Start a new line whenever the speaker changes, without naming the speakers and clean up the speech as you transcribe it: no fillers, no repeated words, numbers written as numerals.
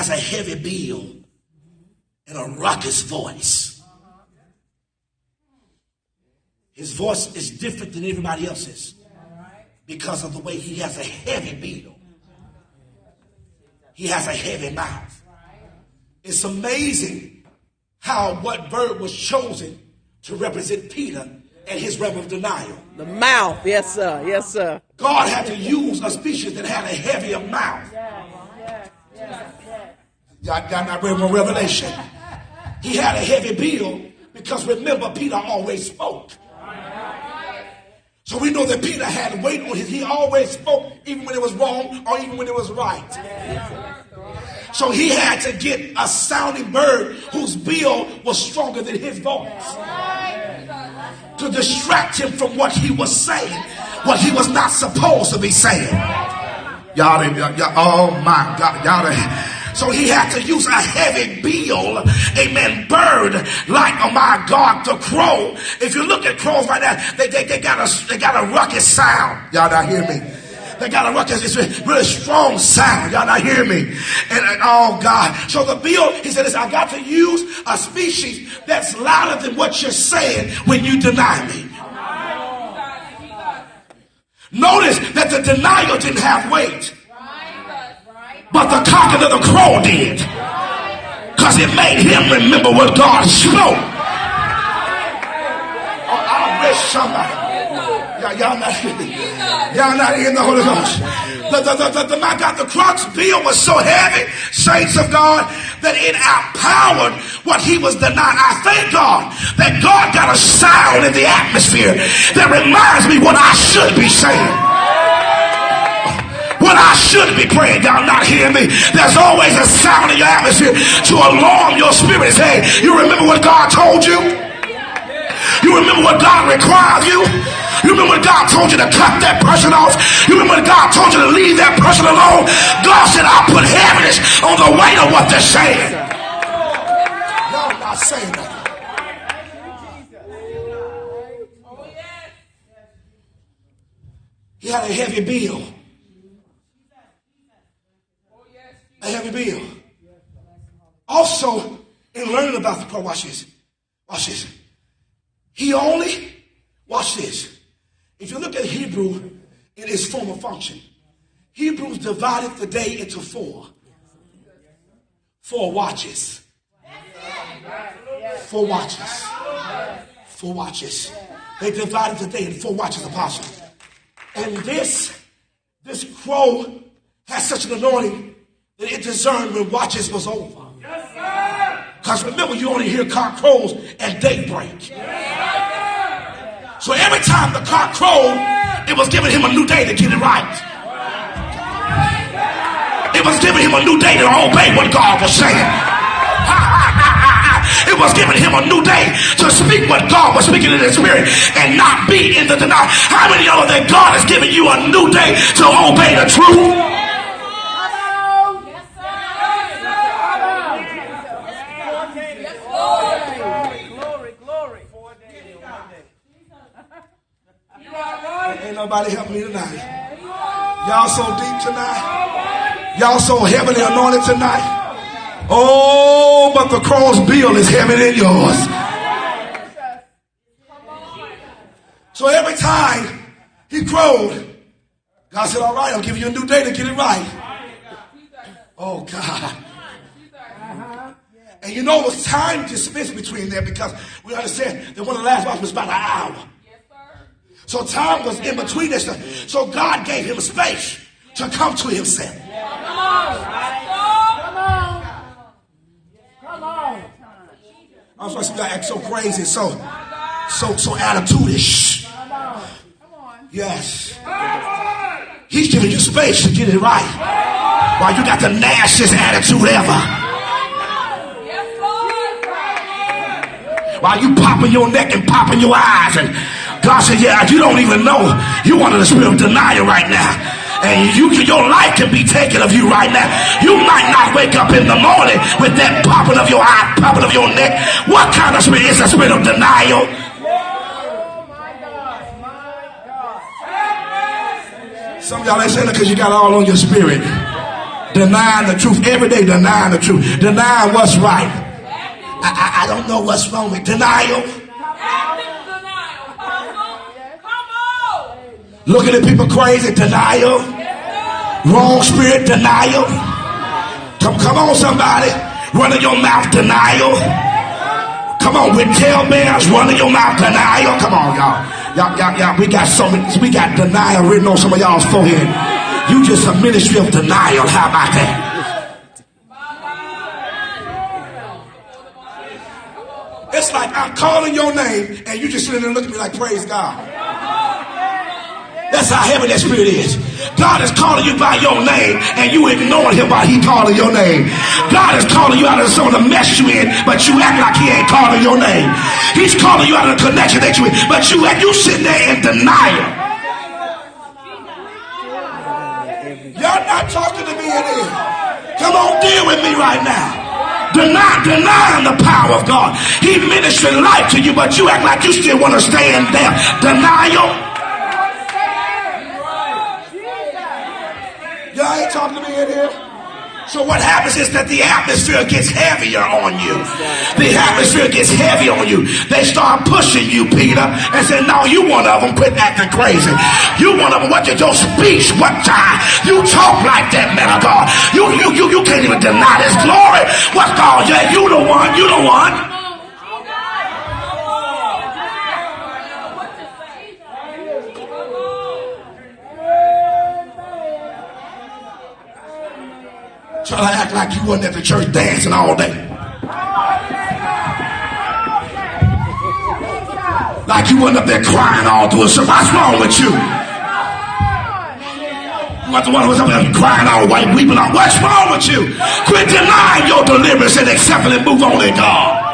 has a heavy build and a raucous voice. His voice is different than everybody else's because of the way he has a heavy build. He has a heavy mouth. It's amazing how what bird was chosen to represent Peter and his realm of denial.
The mouth, yes sir, yes sir.
God had to use a species that had a heavier mouth. Y'all not read more revelation. He had a heavy build because remember Peter always spoke. So we know that Peter had weight on his. He always spoke even when it was wrong or even when it was right. So he had to get a sounding bird whose bill was stronger than his voice to distract him from what he was saying, what he was not supposed to be saying. Y'all, oh my God, y'all. So he had to use a heavy bill, amen, bird like, oh my God, the crow. If you look at crows right now, they got a ruckus sound. Y'all not hear me? They got a ruckus, it's a really strong sound. Y'all not hear me? And oh God. So the bill, he said, I got to use a species that's louder than what you're saying when you deny me. Notice that the denial didn't have weight. But the cocking of the crow did. Because it made him remember what God spoke. Oh, I wish somebody. Y'all not in the Holy Ghost. My God, the crux bill was so heavy, saints of God, that it outpowered what he was denying. I thank God that God got a sound in the atmosphere that reminds me what I should be saying. What I should be praying. Y'all not hearing me? There's always a sound in your atmosphere to alarm your spirits. Hey, you remember what God told you? You remember what God required of you? You remember when God told you to cut that person off? You remember when God told you to leave that person alone? God said, I'll put heaviness on the weight of what they're saying. Y'all not saying nothing. He had a heavy bill. A heavy bill. Also, in learning about the crow, watch this. Watch this. He only, watch this. If you look at Hebrew in its form of function, Hebrews divided the day into four. 4 watches. 4 watches. 4 watches. They divided the day into 4 watches, apostle. And this crow has such an anointing that it discerned when watches was over. Because remember, you only hear cock crows at daybreak. So every time the cock crowed, it was giving him a new day to get it right. It was giving him a new day to obey what God was saying. It was giving him a new day to speak what God was speaking in his spirit and not be in the denial. How many of you know that God has given you a new day to obey the truth? Ain't nobody helping me tonight. Y'all so deep tonight. Y'all so heavily anointed tonight. Oh, but the crow's bill is heavier than yours. So every time he crowed, God said, all right, I'll give you a new day to get it right. Oh, God. And you know, it was time dispensed between there because we understand that one of the last watches was about an hour. So time was in between this. So God gave him space to come to himself.
Come on.
I'm supposed to act so crazy, so attitude-ish. Yes. He's giving you space to get it right. While you got the nastiest attitude ever. While you popping your neck and popping your eyes and God said, yeah, you don't even know. You're under the spirit of denial right now. And your life can be taken of you right now. You might not wake up in the morning with that popping of your eye, popping of your neck. What kind of spirit is a spirit of denial?
Oh my God, my God.
Some of y'all ain't saying that because you got it all on your spirit. Denying the truth. Every day denying the truth. Denying what's right. I don't know what's wrong with denial. Looking at people crazy. Denial. Wrong spirit. Denial. Come on, somebody. Running your mouth. Denial. Come on, with tailbearers running your mouth. Denial. Come on, y'all. Y'all. We got so many. We got denial written on some of y'all's forehead. You just a ministry of denial. How about that? It's like I'm calling your name and you just sitting there looking at me like, praise God. That's how heavy that spirit is. God is calling you by your name and you ignoring him while he calling your name. God is calling you out of some of the mess you in, but you act like he ain't calling your name. He's calling you out of the connection that you in, but you sitting there in denial. Y'all not talking to me in here. Come on, deal with me right now. Denying the power of God. He ministering life to you, but you act like you still want to stay in there. Denial. Y'all ain't talking to me in here. So what happens is that the atmosphere gets heavier on you. The atmosphere gets heavy on you. They start pushing you, Peter, and say, no, you one of them. Quit acting crazy. You one of them. What did your speech? What time? You talk like that, man of God. You can't even deny this glory. What God? Yeah, you the one. You the one. Try to act like you wasn't at the church dancing all day. Like you wasn't up there crying all through a service. What's wrong with you? You want the one who was up there crying all white, weeping out. What's wrong with you? Quit denying your deliverance and accepting and move on in God.